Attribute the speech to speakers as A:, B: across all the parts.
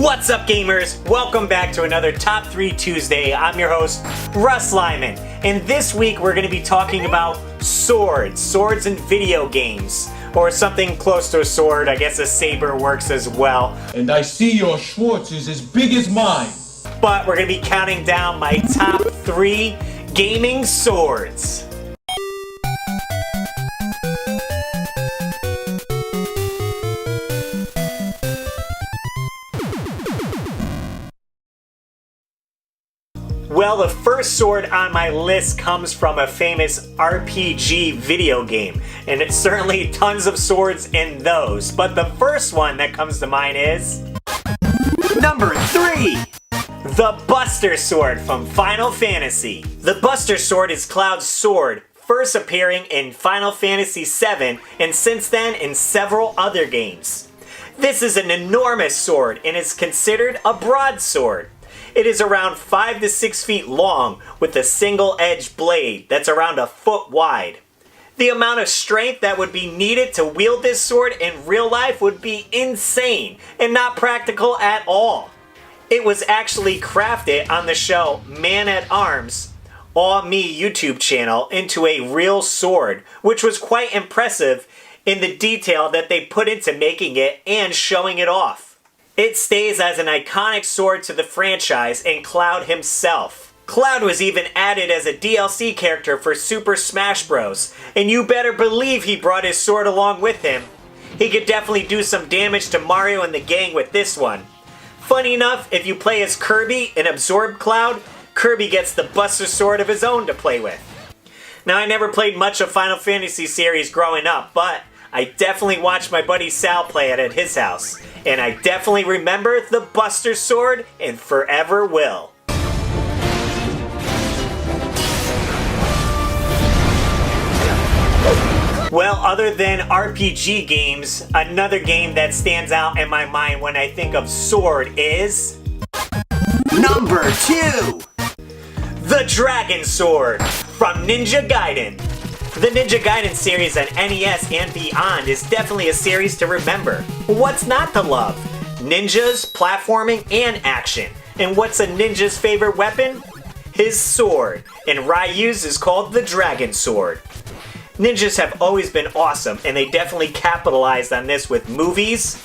A: What's up, gamers? Welcome back to another Top 3 Tuesday. I'm your host, Russly, and this week we're going to be talking about swords in video games. Or something close to a sword. I guess a saber works as well.
B: And I see your Schwartz is as big as mine.
A: But we're going to be counting down my top 3 gaming swords. Well, the first sword on my list comes from a famous RPG video game, and it's certainly tons of swords in those, but the first one that comes to mind is... Number 3! The Buster Sword from Final Fantasy. The Buster Sword is Cloud's sword, first appearing in Final Fantasy VII, and since then in several other games. This is an enormous sword, and is considered a broadsword. It is around 5 to 6 feet long with a single-edged blade that's around a foot wide. The amount of strength that would be needed to wield this sword in real life would be insane and not practical at all. It was actually crafted on the show Man at Arms, All Me YouTube channel, into a real sword, which was quite impressive in the detail that they put into making it and showing it off. It stays as an iconic sword to the franchise and Cloud himself. Cloud was even added as a DLC character for Super Smash Bros. And you better believe he brought his sword along with him. He could definitely do some damage to Mario and the gang with this one. Funny enough, if you play as Kirby and absorb Cloud, Kirby gets the Buster Sword of his own to play with. Now, I never played much of Final Fantasy series growing up, but I definitely watched my buddy Sal play it at his house. And I definitely remember the Buster Sword and forever will. Well, other than RPG games, another game that stands out in my mind when I think of sword is... Number 2! The Dragon Sword from Ninja Gaiden. The Ninja Gaiden series on NES and beyond is definitely a series to remember. What's not to love? Ninjas, platforming, and action. And what's a ninja's favorite weapon? His sword. And Ryu's is called the Dragon Sword. Ninjas have always been awesome, and they definitely capitalized on this with movies,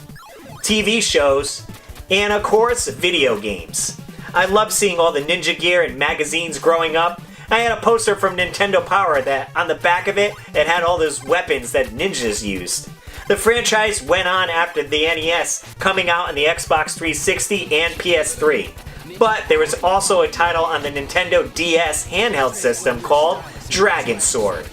A: TV shows, and of course, video games. I loved seeing all the ninja gear in magazines growing up. I had a poster from Nintendo Power that, on the back of it, it had all those weapons that ninjas used. The franchise went on after the NES, coming out on the Xbox 360 and PS3. But there was also a title on the Nintendo DS handheld system called Dragon Sword.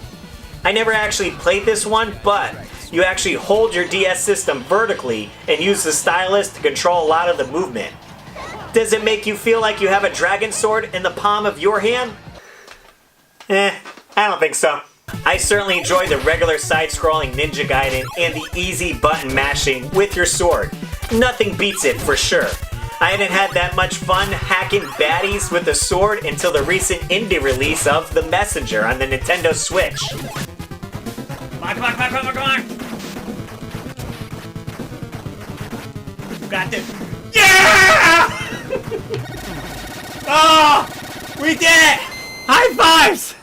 A: I never actually played this one, but you actually hold your DS system vertically and use the stylus to control a lot of the movement. Does it make you feel like you have a dragon sword in the palm of your hand? I don't think so. I certainly enjoy the regular side-scrolling Ninja Gaiden and the easy button mashing with your sword. Nothing beats it for sure. I hadn't had that much fun hacking baddies with a sword until the recent indie release of The Messenger on the Nintendo Switch. Come on. You got this. Yeah! Oh! We did it! High fives!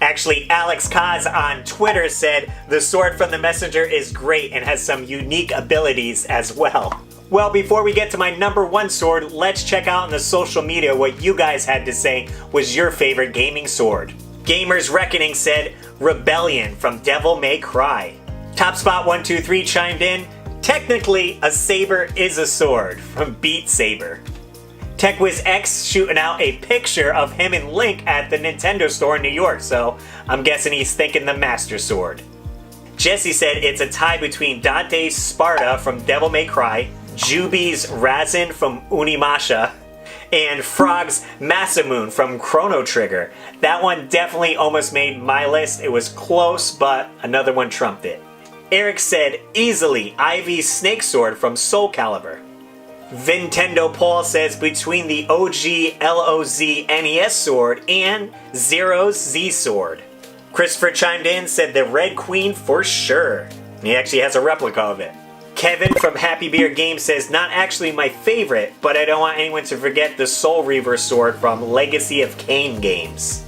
A: Actually, Alex Kaz on Twitter said the sword from the Messenger is great and has some unique abilities as well. Well, before we get to my number 1 sword, let's check out on the social media what you guys had to say was your favorite gaming sword. Gamers Reckoning said Rebellion from Devil May Cry. Top Spot 123 chimed in, technically a saber is a sword from Beat Saber. TechWizX shooting out a picture of him and Link at the Nintendo store in New York, so I'm guessing he's thinking the Master Sword. Jesse said it's a tie between Dante's Sparta from Devil May Cry, Juby's Razin from Unimasha, and Frog's Masamune from Chrono Trigger. That one definitely almost made my list. It was close, but another one trumped it. Eric said easily Ivy's Snake Sword from Soul Calibur. Nintendo Paul says between the OG LOZ NES sword and Zero's Z sword. Christopher chimed in, said the Red Queen for sure. He actually has a replica of it. Kevin from Happy Beer Games says, not actually my favorite, but I don't want anyone to forget the Soul Reaver sword from Legacy of Kain games.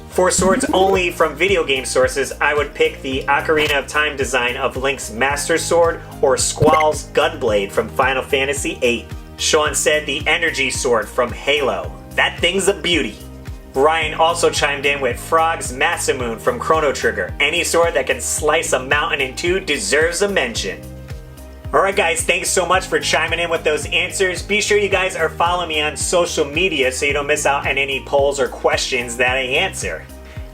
A: For swords only from video game sources, I would pick the Ocarina of Time design of Link's Master Sword or Squall's Gunblade from Final Fantasy VIII. Sean said the Energy Sword from Halo. That thing's a beauty. Ryan also chimed in with Frog's Masamune from Chrono Trigger. Any sword that can slice a mountain in two deserves a mention. Alright guys, thanks so much for chiming in with those answers. Be sure you guys are following me on social media so you don't miss out on any polls or questions that I answer.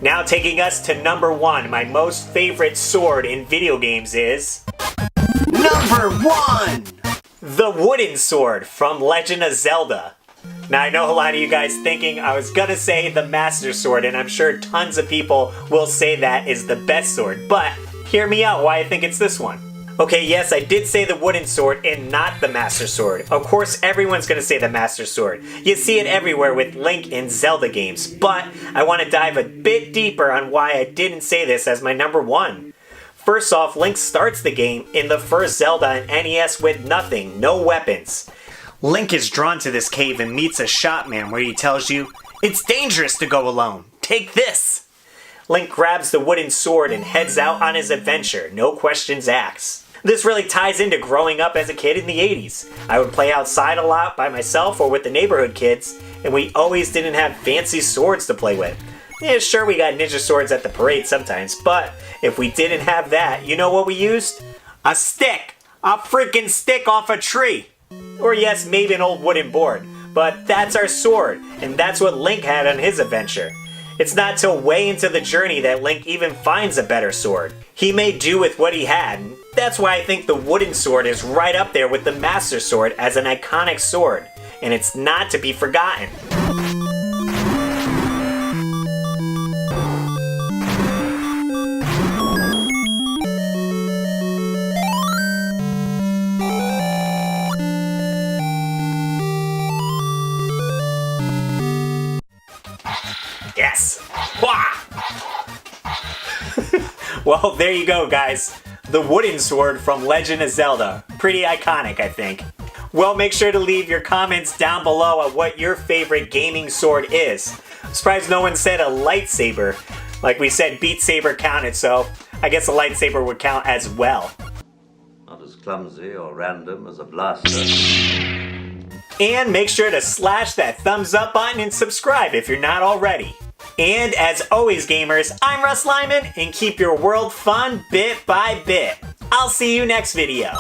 A: Now taking us to number 1, my most favorite sword in video games is... Number 1! The Wooden Sword from Legend of Zelda. Now I know a lot of you guys thinking I was gonna say the Master Sword, and I'm sure tons of people will say that is the best sword, but hear me out why I think it's this one. Okay, yes, I did say the Wooden Sword and not the Master Sword. Of course, everyone's gonna say the Master Sword. You see it everywhere with Link in Zelda games, but I want to dive a bit deeper on why I didn't say this as my number 1. First off, Link starts the game in the first Zelda and NES with nothing, no weapons. Link is drawn to this cave and meets a shopman where he tells you, "It's dangerous to go alone. Take this." Link grabs the wooden sword and heads out on his adventure, no questions asked. This really ties into growing up as a kid in the 80s. I would play outside a lot by myself or with the neighborhood kids, and we always didn't have fancy swords to play with. Yeah, sure, we got ninja swords at the parade sometimes, but if we didn't have that, you know what we used? A stick! A freaking stick off a tree! Or yes, maybe an old wooden board. But that's our sword, and that's what Link had on his adventure. It's not till way into the journey that Link even finds a better sword. He made do with what he had, and that's why I think the Wooden Sword is right up there with the Master Sword as an iconic sword, and it's not to be forgotten. Yes! Wah! Well, there you go, guys. The Wooden Sword from Legend of Zelda. Pretty iconic, I think. Well, make sure to leave your comments down below on what your favorite gaming sword is. I'm surprised no one said a lightsaber. Like we said, Beat Saber counted, so I guess a lightsaber would count as well.
C: Not as clumsy or random as a blaster.
A: And make sure to slash that thumbs up button and subscribe if you're not already. And as always, gamers, I'm Russly, and keep your world fun bit by bit. I'll see you next video.